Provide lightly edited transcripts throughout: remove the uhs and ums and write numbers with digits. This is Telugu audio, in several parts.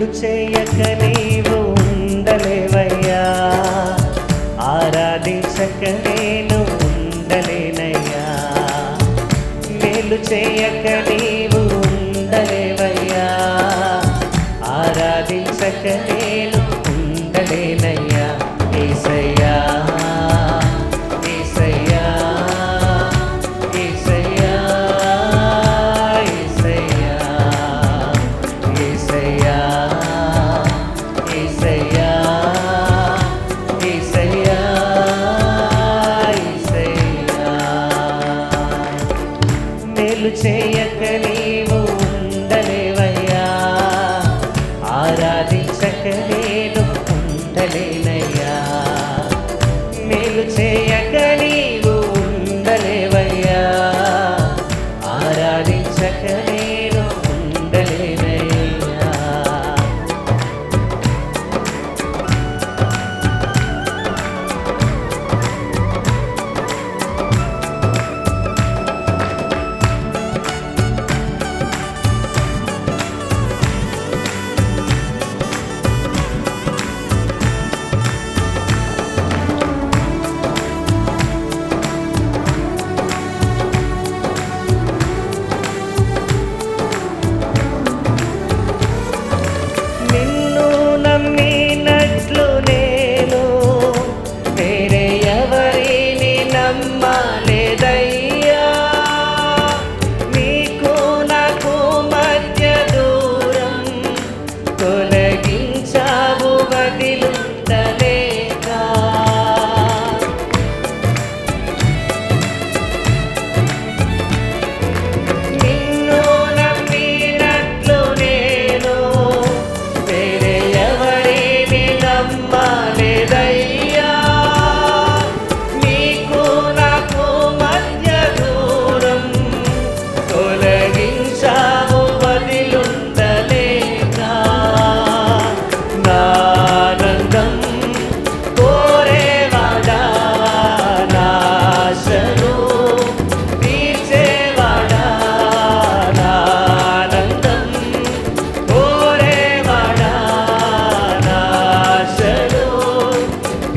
మేలు చేయక నీవు ఉండలేవయ్యా, ఆరాధించక నేను ఉండలేనయ్యా. మేలు చేయక నీవు ఉండలేవయ్యా, ఆరాధించక నేను ఉండలేనయ్యా. యేసయ్యా యేసయ్యా యేసయ్యా యేసయ్యా యేసయ్యా యేసయ్యా యేసయ్యా. మేలు చేయక నీవు ఉండలేవయ్యా, ఆరాధించక నేను ఉండలేనయ్యా. మేలు చేయక నీవు ఉండలేవయ్యా, ఆరాధించక నేను ఉండలేనయ్యా. నిన్ను నమ్మినట్లు నేను వేరే ఎవరిని నమ్మలేదయ్యా. నీకు నాకు మధ్య దూరం తొలగించావు వదిలుండలేక. నిన్ను నమ్మినట్లు నేను వేరే ఎవరిని నమ్మలేదయ్యా. నీకు నాకు మధ్య దూరం తొలగించావు వదిలుండలేక. నా ఆనందం కోరేవాడా, నా ఆశను తీర్చేవాడా. నా ఆనందం కోరేవాడా, నా ఆశను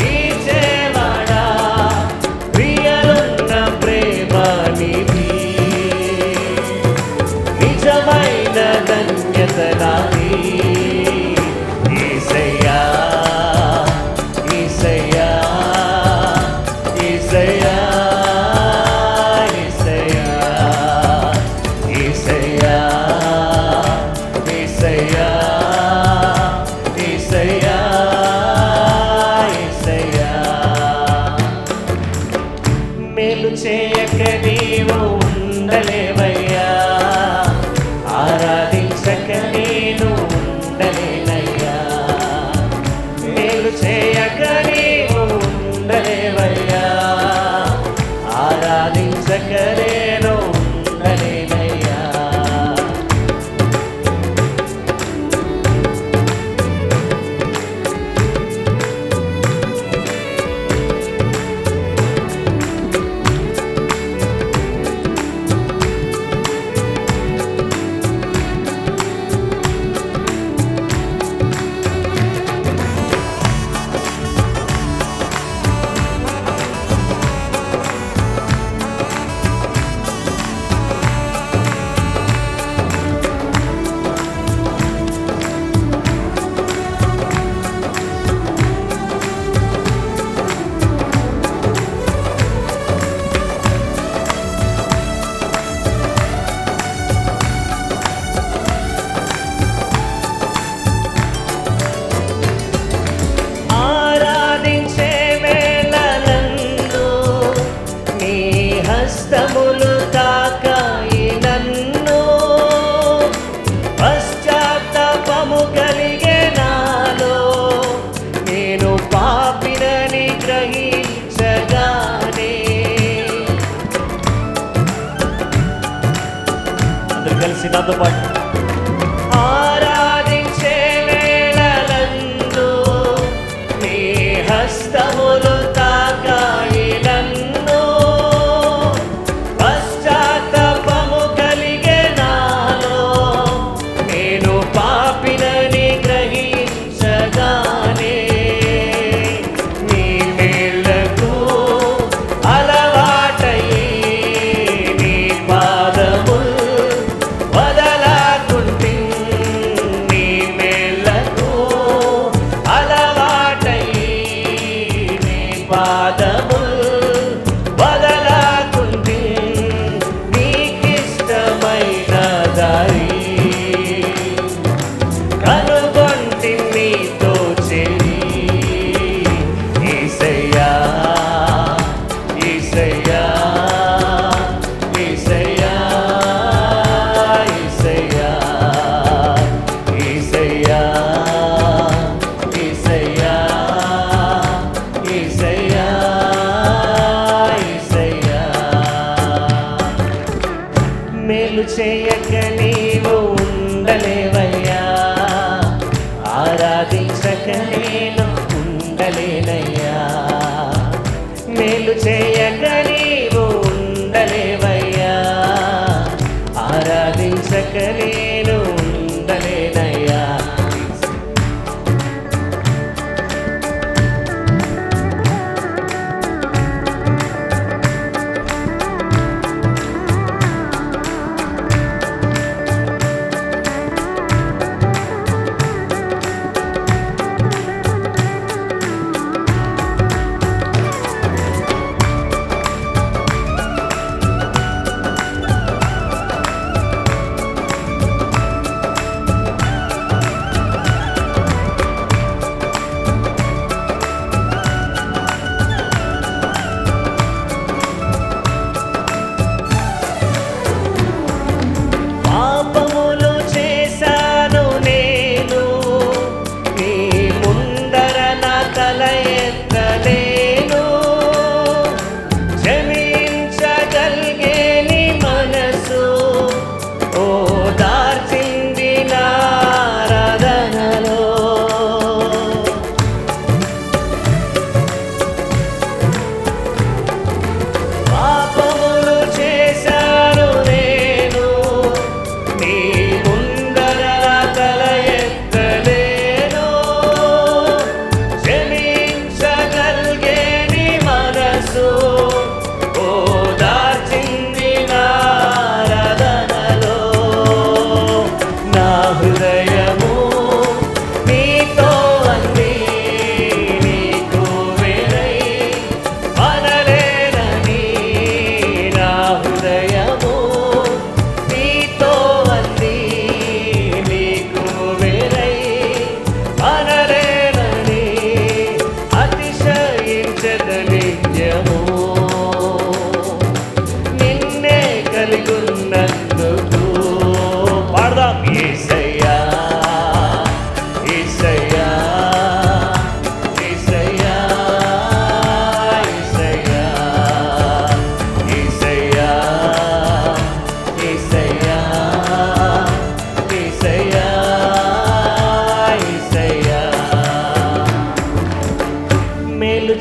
తీర్చేవాడా. ప్రియలున్న ప్రేమ నీది, నిజమైన ధన్యత నాది. యేసయ్యా యేసయ్యా యేసయ్యా యేసయ్యా యేసయ్యా యేసయ్యా యేసయ్యా. మేలు చేయక నీవు ఉండలేవయ్యా, ఆరాధించక నేను ఉండలేనయ్యా. మేలు చేయక నీవు ఉండలేవయ్యా, ఆరాధించక నేను ఉండలేనయ్యా. ఆరాధించే వేళలందు నీ హస్తములు తాకాయి నన్ను. పశ్చాత్తాపము కలిగే నాలో, నేను పాపినని గ్రహించగానే. అందరూ కలిసి నాతో పాటు ఆరాధించే వేళలందు నీ హస్తములు తాకాయి నన్ను. పశ్చాత్తాపము కలిగే నాలో, నేను పాపినని గ్రహించగానే. మేలు చేయక నీవు ఉండలేవయ్యా, ఆరాధించక నేను ఉండలేనయ్యా. మేలు చేయక నీవు ఉండలేవయ్యా, ఆరాధించక నేను ఉండలేనయ్యా.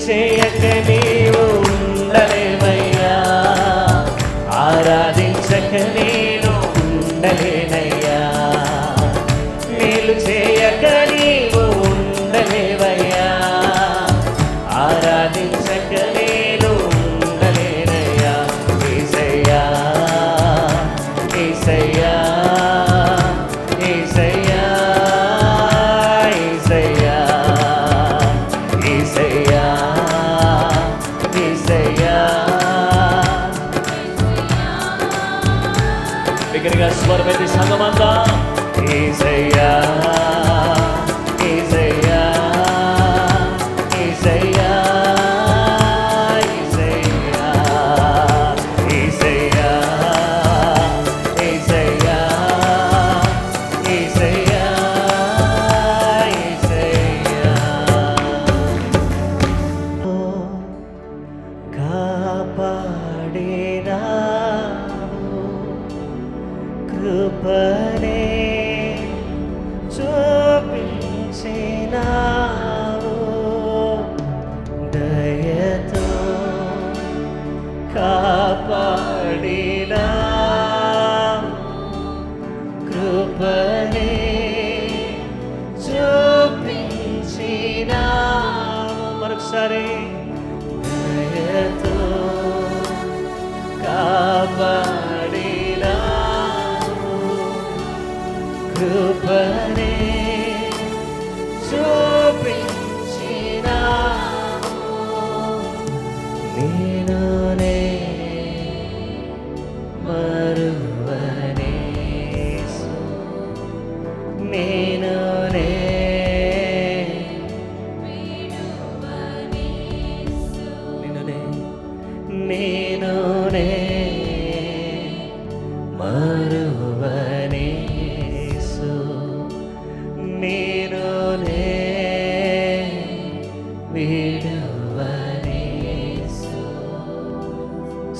చేయక నీవు ఉండలేవయ్యా, ఆరాధించక నేను ఉండలేనయ్యా. మేలు చేయక నీవు ఉండలేవయ్యా, ఆరాధించక నేను ఉండలేనయ్యా. యేసయ్యా యేసయ్యా యేసయ్యా యేసయ్యా యేసయ్యా యేసయ్యా. బిగ్గరగా స్వరమెత్తి సంగమంతా యేసయ్యా యేసయ్యా యేసయ్యా యేసయ్యా యేసయ్యా యేసయ్యా యేసయ్యా యేసయ్యా. కాపాడినావు కృపనే చూపించినావు, దయతో కాపాడినావు కృపనే చూపించినావు. మరొకసారి దయతో కాపాడినావు కృపనే చూపించినావు. నేనునే మరువనేసు, నేనునే నేనునే మరువనేసు, నేనునే విడువనేసు.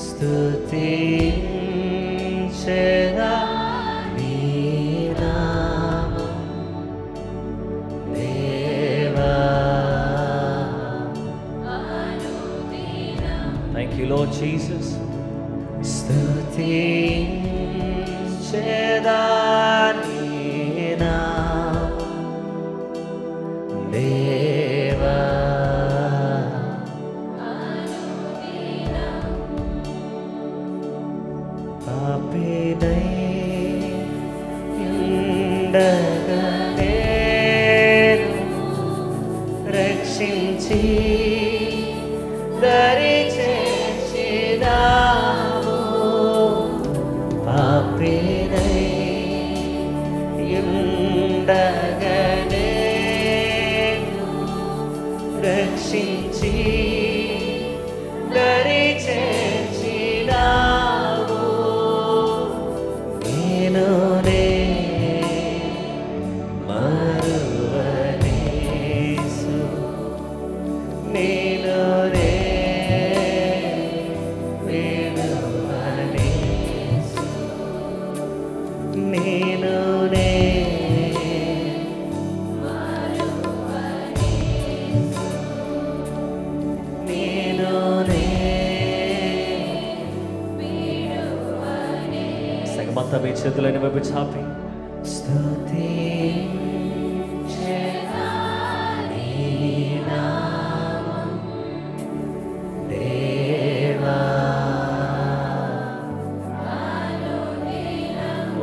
స్తుతించెదను Jesus. స్తుతించెదా నీ నామం దేవా. పాపినై ఉండగా నేను రక్షించి దరి చేర్చినావు. పాపినై ఉండగా నేను రక్షించి దరి చేర్చినావు. నేను మరువనేసు నేను విడువనేసు నేను సగమంతా మీ చేతులని వైపు చాపి స్తుతించెదా నీ నామం దేవా.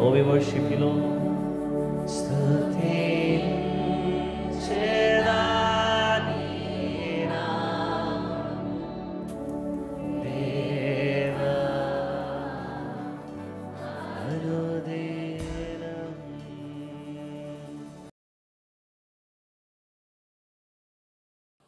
Oh, we worship you, Lord. స్తుతించెదా నీ నామం దేవా.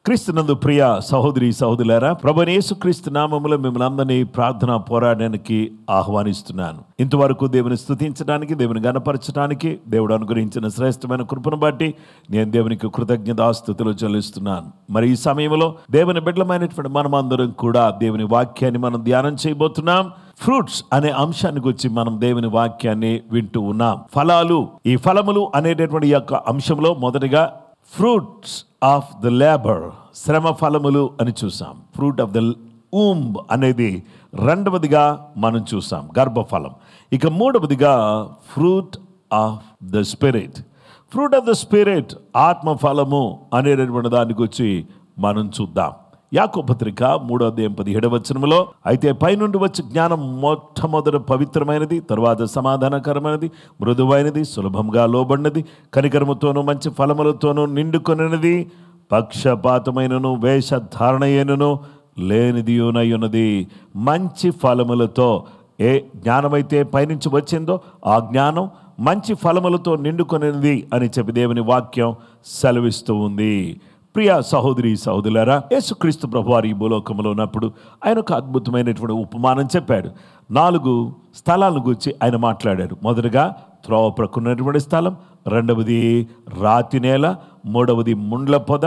క్రీస్తునందు ప్రియ సహోదరి సహోదరులారా, ప్రభువైన యేసుక్రీస్తు నామములో మిమ్మల్ని అందరినీ ప్రార్థనా పోరాటానికి ఆహ్వానిస్తున్నాను. ఇంతవరకు దేవుని స్తుతించడానికి, దేవుని గణపరచడానికి దేవుడు అనుగ్రహించిన శ్రేష్టమైన కృపను బట్టి నేను దేవునికి కృతజ్ఞతాస్తుతులు చెల్లిస్తున్నాను. మరి ఈ సమయంలో దేవుని బిడ్డలమైనటువంటి మనమందరం కూడా దేవుని వాక్యాన్ని మనం ధ్యానం చేయబోతున్నాం. ఫ్రూట్స్ అనే అంశాన్ని గురించి మనం దేవుని వాక్యాన్ని వింటూ ఉన్నాం. ఫలాలు, ఈ ఫలములు అనేటటువంటి యొక్క అంశంలో మొదటిగా ఫ్రూట్స్ ఆఫ్ ద లేబర్, శ్రమ ఫలములు అని చూసాం. ఫ్రూట్ ఆఫ్ ద ఊంబ్ అనేది రెండవదిగా మనం చూసాం, గర్భఫలం. ఇక మూడవదిగా fruit of the spirit. Fruit of the spirit, ఆత్మఫలము అనేటటువంటి దాని గురించి మనం చూద్దాం. యాకోబు పత్రిక 3:17 అయితే పైనుండి వచ్చే జ్ఞానం మొట్టమొదట పవిత్రమైనది, తరువాత సమాధానకరమైనది, మృదువైనది, సులభంగా లోబడినది, కనికరముతోనూ మంచి ఫలములతోనూ నిండుకొనినది, పక్షపాతమైనను వేషధారణయైనను లేనిదియునై ఉన్నది. మంచి ఫలములతో, ఏ జ్ఞానమైతే పైనుంచి వచ్చిందో ఆ జ్ఞానం మంచి ఫలములతో నిండుకొనినది అని చెప్పి దేవుని వాక్యం సెలవిస్తూ ఉంది. ప్రియ సహోదరి సహోదరులారా, యేసుక్రీస్తు ప్రభువారు ఈ భూలోకంలో ఉన్నప్పుడు ఆయన ఒక అద్భుతమైనటువంటి ఉపమానం చెప్పాడు. 4 స్థలాలను గురించి ఆయన మాట్లాడాడు. మొదటగా త్రోవ ప్రక్కనటువంటి స్థలం, రెండవది రాతి నేల, మూడవది ముండ్ల పొద,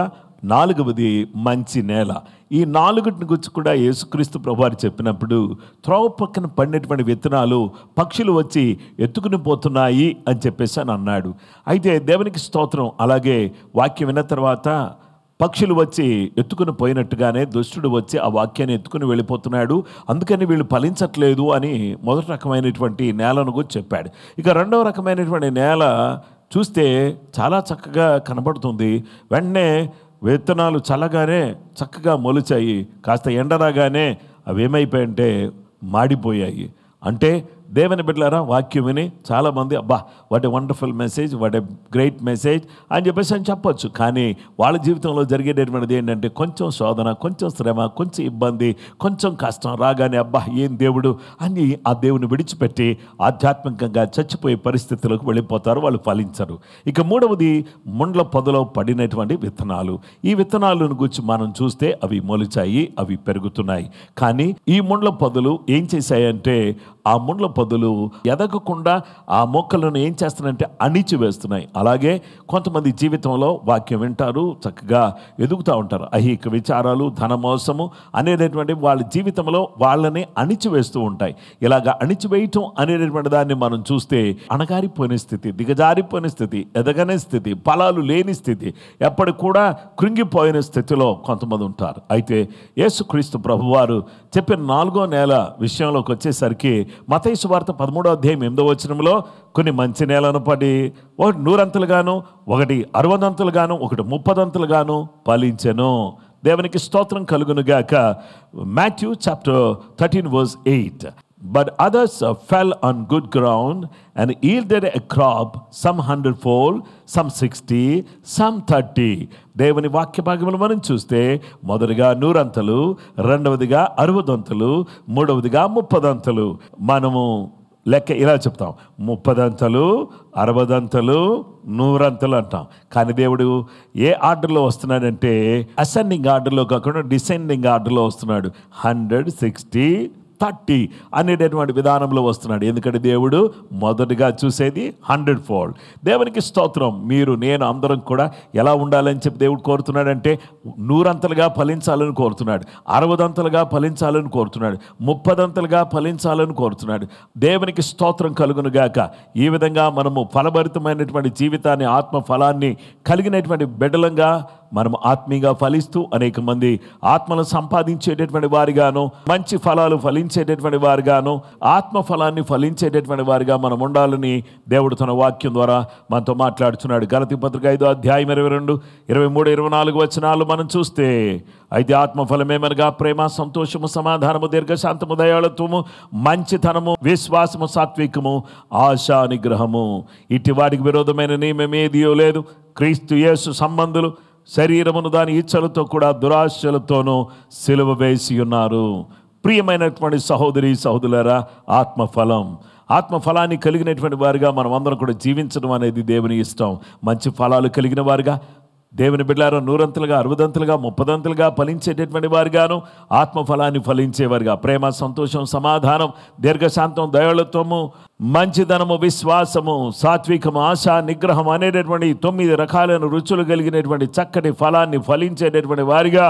4వది మంచి నేల. ఈ 4 గురించి కూడా యేసుక్రీస్తు ప్రభువారు చెప్పినప్పుడు త్రోవ పక్కన పడినటువంటి విత్తనాలు పక్షులు వచ్చి ఎత్తుకుని పోతున్నాయి అని చెప్పేసి అని అన్నాడు. అయితే దేవునికి స్తోత్రం. అలాగే వాక్యం విన్న తర్వాత పక్షులు వచ్చి ఎత్తుకుని పోయినట్టుగానే దుష్టుడు వచ్చి ఆ వాక్యాన్ని ఎత్తుకుని వెళ్ళిపోతున్నాడు, అందుకని వీళ్ళు ఫలించట్లేదు అని మొదటి రకమైనటువంటి నేలను గురించి చెప్పాడు. ఇక రెండవ రకమైనటువంటి నేల చూస్తే చాలా చక్కగా కనబడుతుంది. వెంటనే విత్తనాలు చల్లగానే చక్కగా మొలిచాయి. కాస్త ఎండరాగానే అవి ఏమైపోయాయంటే మాడిపోయాయి. అంటే దేవుని బిడ్డలారా, వాక్యం విని చాలామంది అబ్బా what a wonderful message, what a great message అని చెప్పేసి అని చెప్పొచ్చు. కానీ వాళ్ళ జీవితంలో జరిగేటటువంటిది ఏంటంటే కొంచెం శోధన, కొంచెం శ్రమ, కొంచెం ఇబ్బంది, కొంచెం కష్టం రాగానే అబ్బా ఏం దేవుడు అని ఆ దేవుని విడిచిపెట్టి ఆధ్యాత్మికంగా చచ్చిపోయే పరిస్థితులకు వెళ్ళిపోతారు, వాళ్ళు ఫలించరు. ఇక మూడవది ముండ్ల పొదలో పడినటువంటి విత్తనాలు. ఈ విత్తనాలను గురించి మనం చూస్తే అవి మొలిచాయి, అవి పెరుగుతున్నాయి. కానీ ఈ ముండ్ల పొదలు ఏం చేశాయంటే ఆ ముండ్ల పొదలు ఎదగకుండా ఆ మొక్కలను ఏం చేస్తున్నాయంటే అణిచివేస్తున్నాయి. అలాగే కొంతమంది జీవితంలో వాక్యం వింటారు, చక్కగా ఎదుగుతూ ఉంటారు. ఐహిక విచారాలు, ధనమోసము అనేటటువంటి వాళ్ళ జీవితంలో వాళ్ళని అణిచివేస్తూ ఉంటాయి. ఇలాగ అణిచివేయటం అనేటటువంటి దాన్ని మనం చూస్తే అణగారిపోయిన స్థితి, దిగజారిపోయిన స్థితి, ఎదగని స్థితి, ఫలాలు లేని స్థితి, ఎప్పటికి కూడా కృంగిపోయిన స్థితిలో కొంతమంది ఉంటారు. అయితే యేసుక్రీస్తు ప్రభువారు చెప్పిన 4వ నెల విషయంలోకి వచ్చేసరికి మత్తయి సువార్త 13వ అధ్యాయం 8వ వచనంలో కొన్ని మంచి నేలను పడి ఒకటి 100 ఒకటి 60 ఒకటి 30 ఫలించెను. దేవునికి స్తోత్రం కలుగునుగాక. Matthew chapter 13 verse 8. But others fell on good ground and yielded a crop, some 100-fold, some 60, some 30. దేవుని వాక్య భాగములు మనం చూస్తే మొదటిగా 100 రెండవదిగా 60, మూడవదిగా 30. మనము లెక్క ఇలా చెప్తాం, 30, 60, 100 అంటాం. కానీ దేవుడు ఏ ఆర్డర్లో వస్తున్నాడంటే అసెండింగ్ ఆర్డర్లో కాకుండా డిసెండింగ్ ఆర్డర్లో వస్తున్నాడు. 100, 60, 30 అనేటటువంటి విధానంలో వస్తున్నాడు. ఎందుకంటే దేవుడు మొదటిగా చూసేది 100-fold. దేవునికి స్తోత్రం. నేను అందరం కూడా ఎలా ఉండాలని చెప్పి దేవుడు కోరుతున్నాడంటే 100 ఫలించాలని కోరుతున్నాడు, 60 ఫలించాలని కోరుతున్నాడు, 30 ఫలించాలని కోరుతున్నాడు. దేవునికి స్తోత్రం కలుగునుగాక. ఈ విధంగా మనము ఫలభరితమైనటువంటి జీవితాన్ని, ఆత్మ ఫలాన్ని కలిగినటువంటి బిడ్డలంగా మనం ఆత్మీయంగా ఫలిస్తూ అనేక మంది ఆత్మను సంపాదించేటటువంటి వారిగాను, మంచి ఫలాలు ఫలించేటటువంటి వారిగాను, ఆత్మ ఫలాన్ని ఫలించేటటువంటి వారిగా మనం ఉండాలని దేవుడు తన వాక్యం ద్వారా మనతో మాట్లాడుతున్నాడు. గలతీ పత్రిక 5వ అధ్యాయం 22, 23, 24 వచనాలు మనం చూస్తే, అయితే ఆత్మఫలమేమనగా ప్రేమ, సంతోషము, సమాధానము, దీర్ఘశాంతము, దయాళుత్వము, మంచితనము, విశ్వాసము, సాత్వికము, ఆశా నిగ్రహము. ఇట్టి వాటికి విరోధమైన నియమమేదియో లేదు. క్రీస్తు యేసు సంబంధులు శరీరమును దాని ఇచ్చలతో కూడా దురాశలతోనూ సిలువ వేసి ఉన్నారు. ప్రియమైనటువంటి సహోదరి సహోదరులారా, ఆత్మఫలాన్ని కలిగినటువంటి వారిగా మనం అందరం కూడా జీవించడం అనేది దేవుని ఇష్టం. మంచి ఫలాలు కలిగిన వారిగా దేవుని బిడ్డలారా 100, 60, 30 ఫలించేటటువంటి వారిగాను, ఆత్మఫలాన్ని ఫలించేవారిగా ప్రేమ, సంతోషం, సమాధానం, దీర్ఘశాంతం, దయాళుత్వము, మంచిదనము, విశ్వాసము, సాత్వికము, ఆశ, నిగ్రహం అనేటటువంటి 9 రకాలైన రుచులు కలిగినటువంటి చక్కటి ఫలాన్ని ఫలించేటటువంటి వారిగా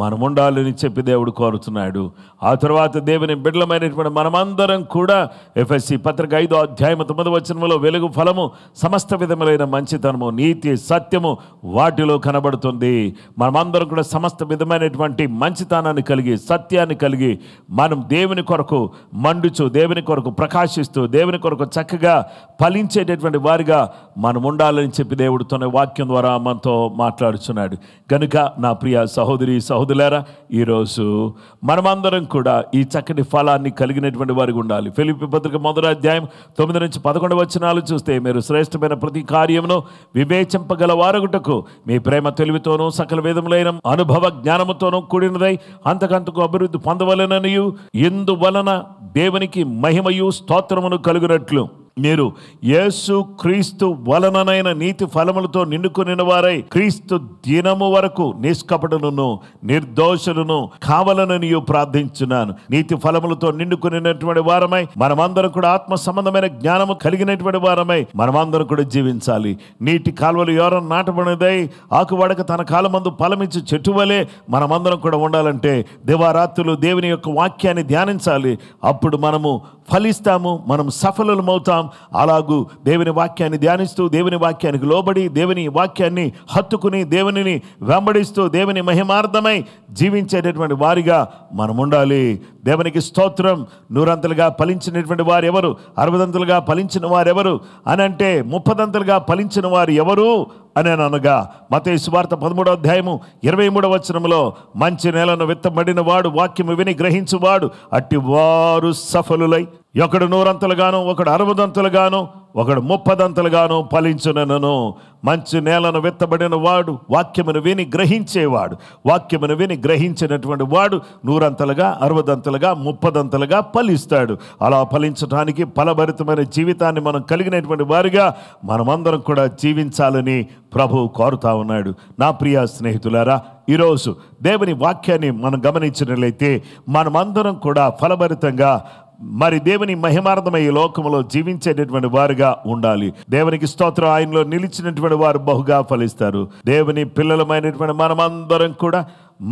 మనం ఉండాలని చెప్పి దేవుడు కోరుతున్నాడు. ఆ తర్వాత దేవుని బిడ్డలమైనటువంటి మనమందరం కూడా ఎఫెసీ పత్రిక 5వ అధ్యాయం 9వ వచనంలో వెలుగు ఫలము, సమస్త విధములైన మంచితనము, నీతి, సత్యము వాటిలో కనబడుతుంది. మనమందరం కూడా సమస్త విధమైనటువంటి మంచితనాన్ని కలిగి, సత్యాన్ని కలిగి, మనం దేవుని కొరకు మండుచు, దేవుని కొరకు ప్రకాశిస్తూ, దేవుని కొరకు చక్కగా ఫలించేటటువంటి వారిగా మనం ఉండాలని చెప్పి దేవుడు తన వాక్యం ద్వారా మనతో మాట్లాడుతున్నాడు. కనుక నా ప్రియ సహోదరి సహోదరులారా, ఈరోజు మనమందరం కూడా ఈ చక్కటి ఫలాన్ని కలిగినటువంటి వారికి ఉండాలి. ఫిలిప్పీ పత్రిక 1వ అధ్యాయం 9 నుంచి 11 వచనాలు చూస్తే, మీరు శ్రేష్టమైన ప్రతి కార్యమును వివేచింపగల వారగుటకు మీ ప్రేమ తెలివితోనూ సకల విధములైన అనుభవ జ్ఞానముతోనూ కూడినదై అంతకంతకు అభివృద్ధి పొందవలెననియు, ఇందువలన దేవునికి మహిమయు స్తోత్రమును కలుగునట్లు మీరు యేసు క్రీస్తు వలననైన నీతి ఫలములతో నిండుకొనిన వారై క్రీస్తు దినము వరకు నిష్కపటులను, నిర్దోషులను కావాలనని ప్రార్థించున్నాను. నీతి ఫలములతో నిండుకొనినటువంటి వారమై మనమందరం కూడా ఆత్మ సంబంధమైన జ్ఞానము కలిగినటువంటి వారమై మనమందరం కూడా జీవించాలి. నీటి కాలువలు ఎవరో నాటబడినదై ఆకువడక తన కాలమందు ఫలమిచ్చి చెట్టు వలె మనమందరం కూడా ఉండాలంటే దివారాత్రులు దేవుని యొక్క వాక్యాన్ని ధ్యానించాలి. అప్పుడు మనము ఫలిస్తాము, మనం సఫలమవుతాం. అలాగూ దేవుని వాక్యాన్ని ధ్యానిస్తూ, దేవుని వాక్యానికి లోబడి, దేవుని వాక్యాన్ని హత్తుకుని, దేవునిని వెంబడిస్తూ, దేవుని మహిమార్థమై జీవించేటటువంటి వారిగా మనం ఉండాలి. దేవునికి స్తోత్రం. 100 ఫలించినటువంటి వారు ఎవరు? 60 ఫలించిన వారు ఎవరు అని అంటే 30 ఫలించిన వారు ఎవరు అని అనగా, మత్తయి సువార్త 13వ అధ్యాయము 23వ వచనంలో, మంచి నేలను విత్తబడిన వాడు వాక్యము విని గ్రహించువాడు అట్టి వారు సఫలులై ఒకడు 100 ఒకడు 60 ఒకడు 30 ఫలించునను. మంచి నేలను విత్తబడిన వాడు వాక్యమును విని గ్రహించేవాడు, వాక్యమును విని గ్రహించినటువంటి వాడు 100, 60, 30 ఫలిస్తాడు. అలా ఫలించడానికి ఫలభరితమైన జీవితాన్ని మనం కలిగినటువంటి వారిగా మనమందరం కూడా జీవించాలని ప్రభువు కోరుతా ఉన్నాడు. నా ప్రియ స్నేహితులారా, ఈరోజు దేవుని వాక్యాన్ని మనం గమనించినట్లయితే మనమందరం కూడా ఫలభరితంగా మరి దేవుని మహిమార్థమై ఈ లోకంలో జీవించేటటువంటి వారుగా ఉండాలి. దేవునికి స్తోత్రం. ఆయనలో నిలిచినటువంటి వారు బహుగా ఫలిస్తారు. దేవుని పిల్లలమైనటువంటి మనమందరం కూడా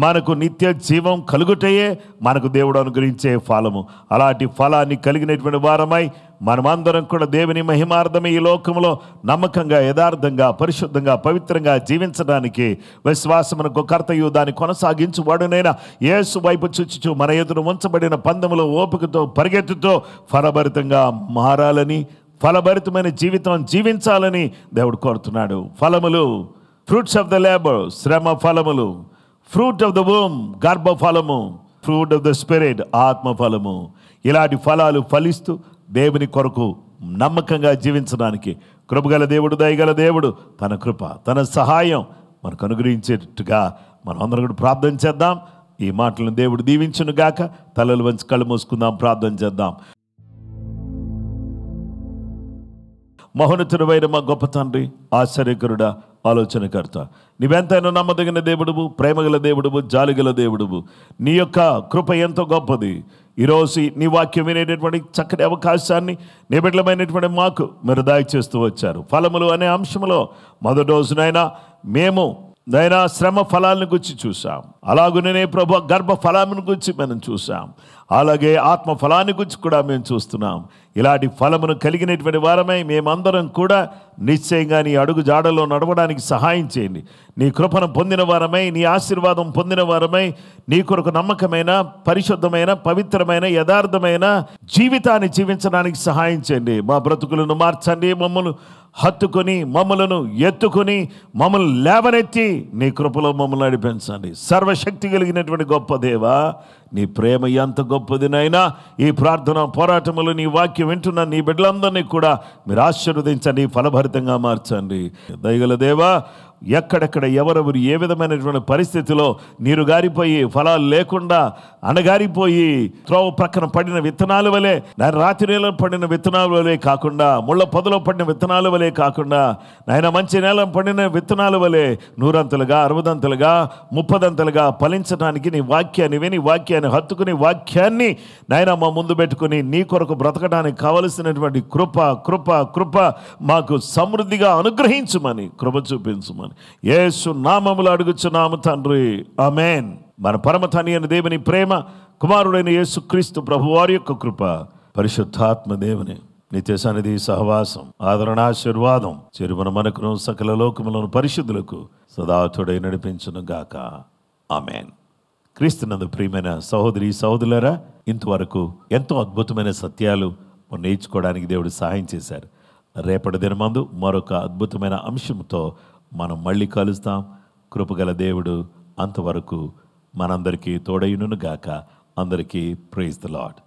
మనకు నిత్య జీవం కలుగుటయే మనకు దేవుడు అనుగ్రహించే ఫలము. అలాంటి ఫలాన్ని కలిగినటువంటి వారమై మనమందరం కూడా దేవుని మహిమార్థమే ఈ లోకంలో నమ్మకంగా, యథార్థంగా, పరిశుద్ధంగా, పవిత్రంగా జీవించడానికి విశ్వాసమునకు కర్తయు దాన్ని కొనసాగించువాడునైనా యేసు వైపు చూచుచు మన ఎదురు ఉంచబడిన పందెములో ఓపికతో పరిగెత్తుతో ఫలభరితంగా మారాలని, ఫలభరితమైన జీవితం జీవించాలని దేవుడు కోరుతున్నాడు. ఫలములు, ఫ్రూట్స్ ఆఫ్ ద లేబర్, శ్రమ ఫలములు, ఫ్రూట్ ఆఫ్ ద వూమ్, గర్భ ఫలము, ఫ్రూట్ ఆఫ్ ద స్పిరిట్, ఆత్మ ఫలము. ఇలాంటి ఫలాలు ఫలిస్తూ దేవుని కొరకు నమ్మకంగా జీవించడానికి కృపగల దేవుడు, దయగల దేవుడు తన కృప, తన సహాయం మనకు అనుగ్రహించేటట్టుగా మనం అందరం కూడా ప్రార్థన చేద్దాం. ఈ మాటలను దేవుడు దీవించును గాక. తలలు వంచి కళ్ళు మూసుకుందాం, ప్రార్థన చేద్దాం. మహోన్నతుడైన మా గొప్ప తండ్రి, ఆశ్చర్యకరుడా, ఆలోచనకర్త, నీవెంతైనా నమ్మదగిన దేవుడువు, ప్రేమగల దేవుడువు, జాలిగల దేవుడువు. నీ యొక్క కృప ఎంతో గొప్పది. ఈరోజు నీ వాక్యం వినేటటువంటి చక్కటి అవకాశాన్ని నీ బిడ్డలమైనటువంటి మాకు మీరు దయచేస్తూ వచ్చారు. ఫలములు అనే అంశంలో మొదటి రోజునైనా మేము నైనా శ్రమ ఫలాలను గురించి చూసాం. అలాగునే ప్రభు గర్భ ఫలాన్ని గురించి మనం చూసాం. అలాగే ఆత్మ ఫలాన్ని గురించి కూడా మేము చూస్తున్నాం. ఇలాంటి ఫలమును కలిగినటువంటి వారమై మేమందరం కూడా నిశ్చయంగా నీ అడుగు జాడలో నడవడానికి సహాయం చేయండి. నీ కృపను పొందిన వారమై, నీ ఆశీర్వాదం పొందిన వారమై, నీ కొరకు నమ్మకమైన, పరిశుద్ధమైన, పవిత్రమైన, యథార్థమైన జీవితాన్ని జీవించడానికి సహాయం చేయండి. మా బ్రతుకులను మార్చండి. మమ్మల్ని హత్తుకొని, మమ్మలను ఎత్తుకొని, మమ్మల్ని లేవనెత్తి నీ కృపలో మమ్మల్ని నడిపించండి. సర్వశక్తి కలిగినటువంటి గొప్ప దేవా, నీ ప్రేమ ఎంత గొప్పదినైనా ఈ ప్రార్థన పోరాటములు నీ వాక్యం వింటున్న నీ బిడ్డలందరినీ కూడా మీరు ఆశీర్వదించండి, ఫలభరితంగా మార్చండి. దయగల దేవా, ఎక్కడెక్కడ ఎవరెవరు ఏ విధమైనటువంటి పరిస్థితిలో నీరు గారిపోయి ఫలాలు లేకుండా అణగారిపోయి త్రోవ ప్రక్కన పడిన విత్తనాల వలె, రాత్రి నేల పడిన విత్తనాల వలె కాకుండా, ముళ్ళ పొదలో పడిన విత్తనాల వలె కాకుండా, నాయన మంచి నేల పడిన విత్తనాల వలె 100 60 30 ఫలించడానికి నీ వాక్యాన్ని విని, వాక్యాన్ని హత్తుకుని, వాక్యాన్ని నాయన మా ముందు పెట్టుకుని నీ కొరకు బ్రతకడానికి కావలసినటువంటి కృప కృప కృప మాకు సమృద్ధిగా అనుగ్రహించుమని, కృప చూపించుమని యేసు నామములో అడుగుచున్నాము తండ్రి, ఆమేన్. మన పరమ తండ్రి అయిన దేవుని ప్రేమ, కుమారుడైన యేసు క్రీస్తు ప్రభువారి యొక్క కృప, పరిశుద్ధాత్మ దేవుని నిత్య సన్నిధి సహవాసం, ఆదరణ, ఆశీర్వాదం చెరువున మనకును సకల లోకములను పరిశుద్ధులకు సదాతుడై నడిపించును గాక, ఆమేన్. క్రీస్తునందు ప్రియమైన సహోదరి సహోదరులారా, ఇంతవరకు ఎంతో అద్భుతమైన సత్యాలు నేర్చుకోవడానికి దేవుడు సహాయం చేశారు. రేపటి దినమందు మరొక అద్భుతమైన అంశంతో మనం మళ్ళీ కలుస్తాం. కృపగల దేవుడు అంతవరకు మనందరికీ తోడైయును గాక. అందరికీ ప్రైజ్ ది లార్డ్.